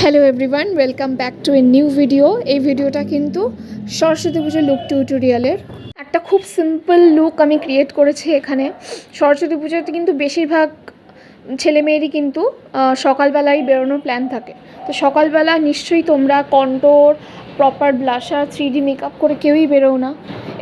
Hello everyone, welcome back to a new video. এই ভিডিওটা কিন্তু সরস্বতী পুজোর লুক টিউটোরিয়ালের একটা খুব সিম্পল লুক আমি ক্রিয়েট করেছি এখানে। সরস্বতী পুজোতে কিন্তু বেশিরভাগ ছেলেমেয়েরই কিন্তু সকালবেলায় বেরোনোর প্ল্যান থাকে। তো সকালবেলা নিশ্চয়ই তোমরা contour, proper blusher, 3D makeup করে কেউই বেরোও না।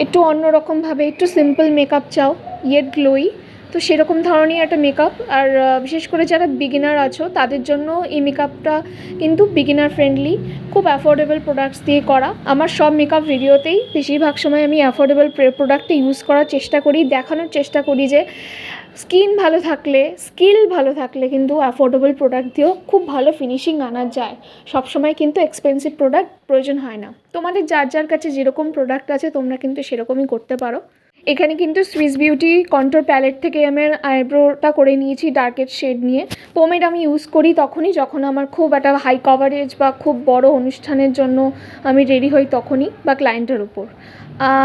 একটু অন্যরকমভাবে একটু সিম্পল মেকআপ চাও, ইয়েট গ্লোই। তো সেরকম ধরনের একটা মেকআপ, আর বিশেষ করে যারা বিগিনার আছো তাদের জন্য এই মেকআপটা কিন্তু বিগিনার ফ্রেন্ডলি, খুব অ্যাফোর্ডেবল প্রোডাক্টস দিয়ে করা। আমার সব মেকআপ ভিডিওতেই বেশিরভাগ সময় আমি অ্যাফোর্ডেবল প্রোডাক্টটা ইউজ করার চেষ্টা করি, দেখানোর চেষ্টা করি যে স্কিন ভালো থাকলে, স্কিল ভালো থাকলে কিন্তু অ্যাফোর্ডেবল প্রোডাক্ট দিয়েও খুব ভালো ফিনিশিং আনা যায়। সবসময় কিন্তু এক্সপেন্সিভ প্রোডাক্ট প্রয়োজন হয় না। তোমাদের যার যার কাছে যেরকম প্রোডাক্ট আছে তোমরা কিন্তু সেরকমই করতে পারো। এখানে কিন্তু সুইস বিউটি কন্ট্রোর প্যালেট থেকে আমি আইব্রোটা করে নিয়েছি ডার্কের শেড নিয়ে। পোমেড আমি ইউজ করি তখনই যখন আমার খুব একটা হাই কভারেজ বা খুব বড় অনুষ্ঠানের জন্য আমি রেডি হই তখনই, বা ক্লায়েন্টের উপর।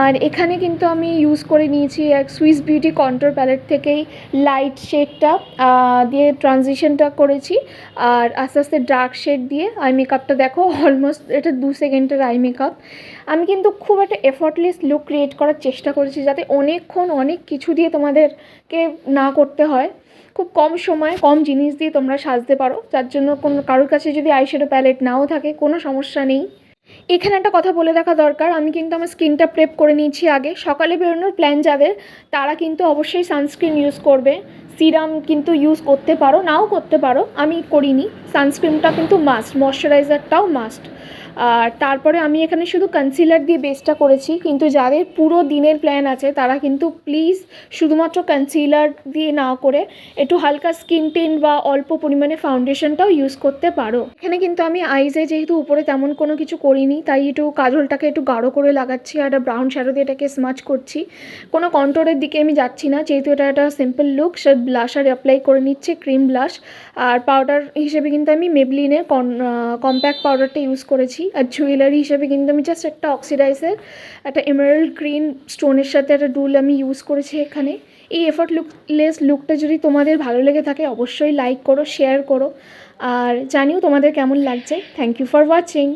আর এখানে কিন্তু আমি ইউজ করে নিয়েছি এক সুইস বিউটি কন্ট্রোর প্যালেট থেকেই লাইট শেডটা দিয়ে ট্রানজিশনটা করেছি, আর আস্তে আস্তে ডার্ক শেড দিয়ে আই মেকআপটা দেখো, অলমোস্ট এটা 2 সেকেন্ডের আই মেকআপ। আমি কিন্তু খুব একটা এফর্টলেস লুক ক্রিয়েট করার চেষ্টা করেছি যাতে অনেকক্ষণ অনেক কিছু দিয়ে তোমাদেরকে না করতে হয়, খুব কম সময় কম জিনিস দিয়ে তোমরা সাজতে পারো। যার জন্য কোনো কারোর কাছে যদি আইশ্যাডো প্যালেট নাও থাকে কোনো সমস্যা নেই। এখানে একটা কথা বলে রাখা দরকার, আমি কিন্তু আমার স্কিনটা প্রেপ করে নিয়েছি আগে। সকালে বেরোনোর প্ল্যান যাদের, তারা কিন্তু অবশ্যই সানস্ক্রিন ইউজ করবে। সিরাম কিন্তু ইউজ করতে পারো, নাও করতে পারো, আমি করিনি। সানস্ক্রিনটা কিন্তু মাস্ট, ময়শ্চারাইজারটাও মাস্ট। আর তারপরে আমি এখানে শুধু কনসিলার দিয়ে বেসটা করেছি, কিন্তু যাদের পুরো দিনের প্ল্যান আছে তারা কিন্তু প্লিজ শুধুমাত্র কনসিলার দিয়ে না করে একটু হালকা স্কিন টিন্ট বা অল্প পরিমাণে ফাউন্ডেশনটাও ইউজ করতে পারো। এখানে কিন্তু আমি আইজে যেহেতু উপরে তেমন কোনো কিছু করিনি, তাই একটু কাজলটাকে একটু গাঢ় করে লাগাচ্ছি আর একটা ব্রাউন শ্যাডো দিয়ে এটাকে স্মাচ করছি। কোনো কন্ট্রোরের দিকে আমি যাচ্ছি না, যেহেতু এটা একটা সিম্পল লুক। সে ব্লাশার অ্যাপ্লাই করে নিচ্ছে, ক্রিম ব্লাশ। আর পাউডার হিসেবে কিন্তু আমি মেবলিনের কম্প্যাক্ট পাউডারটা ইউজ করেছি। আর জুয়েলারি হিসেবে কিন্তু আমি জাস্ট একটা অক্সিডাইজের একটা এমারাল্ড গ্রিন স্টোনের সাথে একটা ডুল আমি ইউজ করেছি এখানে। এই এফর্টলেস লুকটা যদি তোমাদের ভালো লেগে থাকে অবশ্যই লাইক করো, শেয়ার করো, আর জানিও তোমাদের কেমন লাগছে। Thank you for watching.